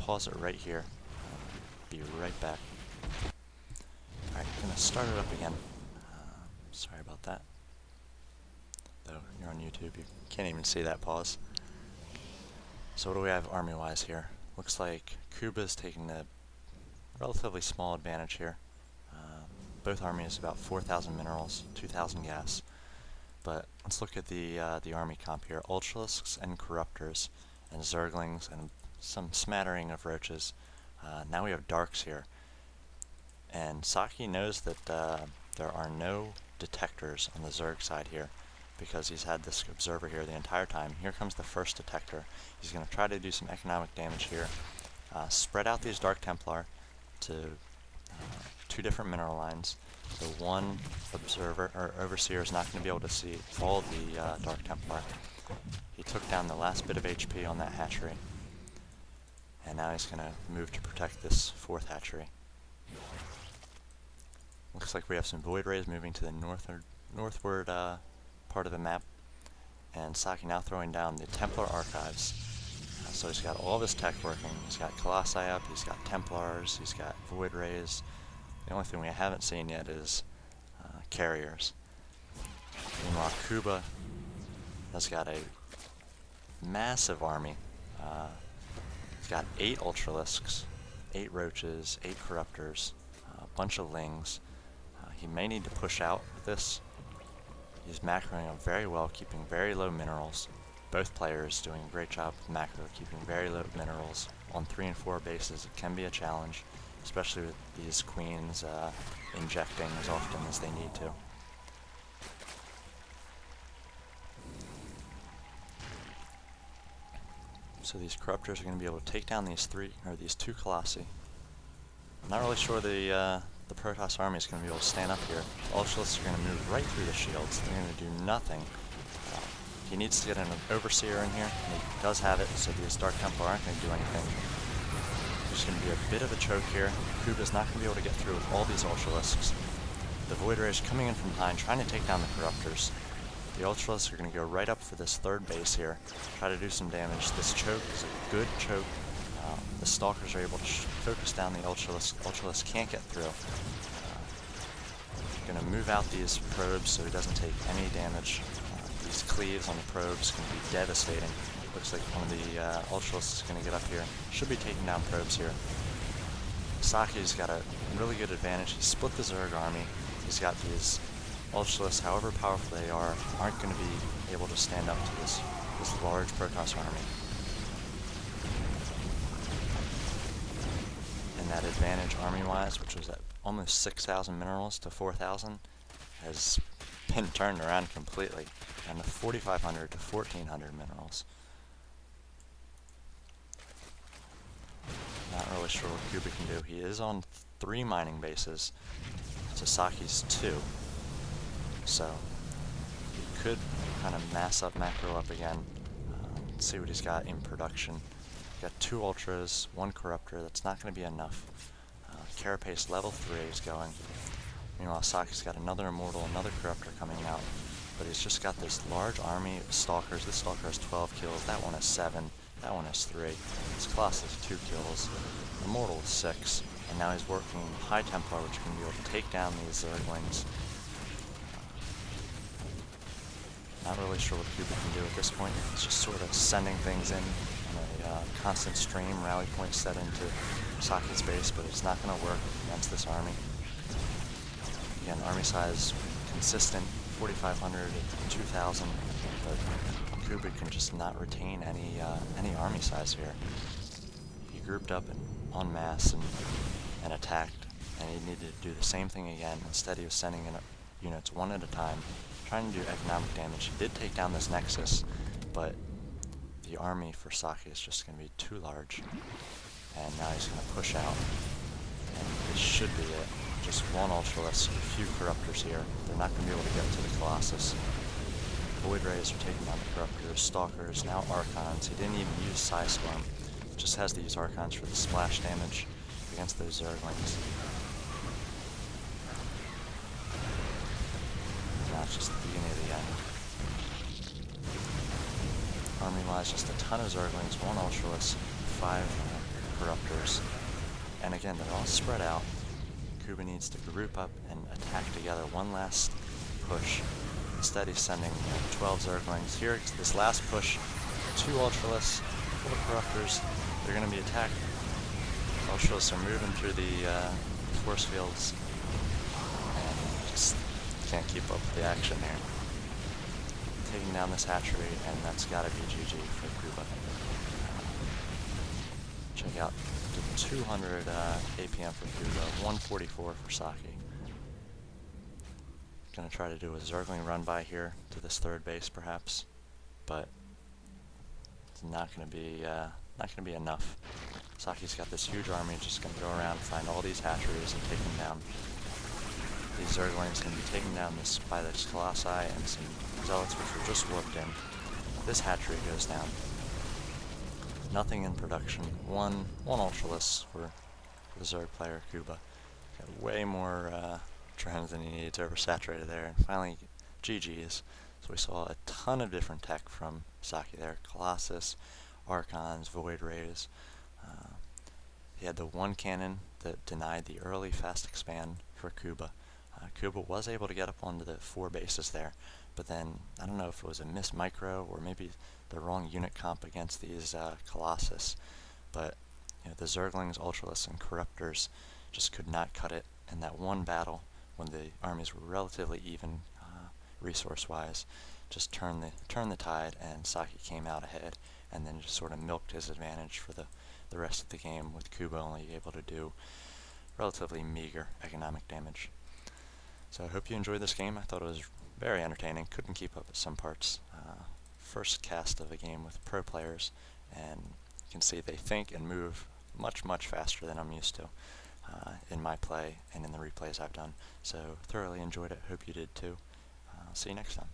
pause it right here. Be right back. Alright, gonna start it up again. Sorry about that. Though you're on YouTube, you can't even see that pause. So what do we have army-wise here? Looks like Kuba's taking a relatively small advantage here. Both armies about 4,000 minerals, 2,000 gas. But let's look at the army comp here. Ultralisks and Corruptors and Zerglings and some smattering of Roaches. Now we have Darks here. And Socke knows that there are no detectors on the Zerg side here, because he's had this observer here the entire time. Here comes the first detector. He's going to try to do some economic damage here. Spread out these Dark Templar to 2 different mineral lines. So one observer or overseer is not going to be able to see all the Dark Templar. He took down the last bit of HP on that hatchery. And now he's going to move to protect this 4th hatchery. Looks like we have some Void Rays moving to the northward part of the map. And Socke now throwing down the Templar Archives. So he's got all of his tech working. He's got Colossi up, he's got Templars, he's got Void Rays. The only thing we haven't seen yet is carriers. Meanwhile, Kuba has got a massive army. He's got 8 Ultralisks, 8 Roaches, 8 Corruptors, a bunch of Lings. He may need to push out with this. He's macroing up very well, keeping very low minerals. Both players doing a great job with macro, keeping very low minerals. On 3 and 4 bases, it can be a challenge, especially with these queens injecting as often as they need to. So these Corruptors are going to be able to take down these 2 Colossi. I'm not really sure the Protoss army is going to be able to stand up here. The Ultralisks are going to move right through the shields. They're going to do nothing. He needs to get an Overseer in here, and he does have it, so these Dark Templar aren't going to do anything. There's going to be a bit of a choke here. Kuba's not going to be able to get through with all these Ultralisks. The Void Rays coming in from behind, trying to take down the Corruptors. The Ultralisks are going to go right up for this 3rd base here, try to do some damage. This choke is a good choke. The Stalkers are able to focus down the Ultralisks. Ultralisks can't get through. Going to move out these probes so he doesn't take any damage. These cleaves on the probes can be devastating. Looks like one of the Ultralisks is going to get up here. Should be taking down probes here. Socke's got a really good advantage. He split the Zerg army. He's got these Ultralisks, however powerful they are, aren't going to be able to stand up to this large Protoss army. And that advantage army-wise, which was at almost 6,000 minerals to 4,000, has been turned around completely, and the 4,500 to 1,400 minerals. Not really sure what Kuba can do. He is on 3 mining bases to Socke's 2, so he could kind of mass up macro up again. Let's see what he's got in production. Got 2 Ultras, 1 Corruptor. That's not going to be enough. Carapace level 3 is going. Meanwhile, Socke's got another Immortal, another Corruptor coming out. But he's just got this large army of Stalkers. This Stalker has 12 kills, that one has 7, that one has 3. This Colossus has 2 kills, Immortal is 6, and now he's working High Templar, which can be able to take down these Zerglings. Not really sure what Kuba can do at this point. He's just sort of sending things in on a constant stream. Rally point set into Socke's base, but it's not going to work against this army. Again, army size consistent, 4,500 to 2,000, but Kuba can just not retain any army size here. He grouped up en masse and attacked, and he needed to do the same thing again. Instead, he was sending in units one at a time, trying to do economic damage. He did take down this Nexus, but the army for Socke is just going to be too large. And now he's going to push out, and this should be it. Just 1 Ultralisk, a few Corruptors here. They're not going to be able to get to the Colossus. Void Rays are taking down the Corruptors, Stalkers, now Archons. He didn't even use Psystorm. Just has to use Archons for the splash damage against those Zerglings. Now it's just the beginning of the end. Army-wise, just a ton of Zerglings, 1 Ultralisk, 5 Corruptors. And again, they're all spread out. Kuba needs to group up and attack together one last push. Instead, he's sending 12 Zerglings. Here, this last push, 2 Ultralists, 4 Corruptors. They're going to be attacked. Ultralists are moving through the force fields and just can't keep up with the action here. Taking down this hatchery, and that's got to be GG for Kuba. Check out the 200 APM for Kuba, 144 for Socke. Gonna try to do a Zergling run by here to this third base, perhaps, but it's not gonna be enough. Socke's got this huge army, just gonna go around, find all these hatcheries and take them down. These Zerglings can be taken down by this Colossi and some Zealots which were just warped in. This hatchery goes down. Nothing in production. One Ultralist for the Zerg player, Kuba. Got way more trends than he needs, oversaturated there. And finally, GG's. So we saw a ton of different tech from Socke there. Colossus, Archons, Void Rays. He had the one cannon that denied the early fast expand for Kuba. Kuba was able to get up onto the 4 bases there, but then, I don't know if it was a missed micro or maybe the wrong unit comp against these Colossus, but the Zerglings, Ultralists, and Corruptors just could not cut it in that one battle when the armies were relatively even resource-wise. Just turned the tide, and Socke came out ahead, and then just sort of milked his advantage for the rest of the game, with Kuba only able to do relatively meager economic damage. So I hope you enjoyed this game. I thought it was very entertaining. Couldn't keep up with some parts. First cast of a game with pro players, and you can see they think and move much, much faster than I'm used to in my play and in the replays I've done. So thoroughly enjoyed it. Hope you did too. See you next time.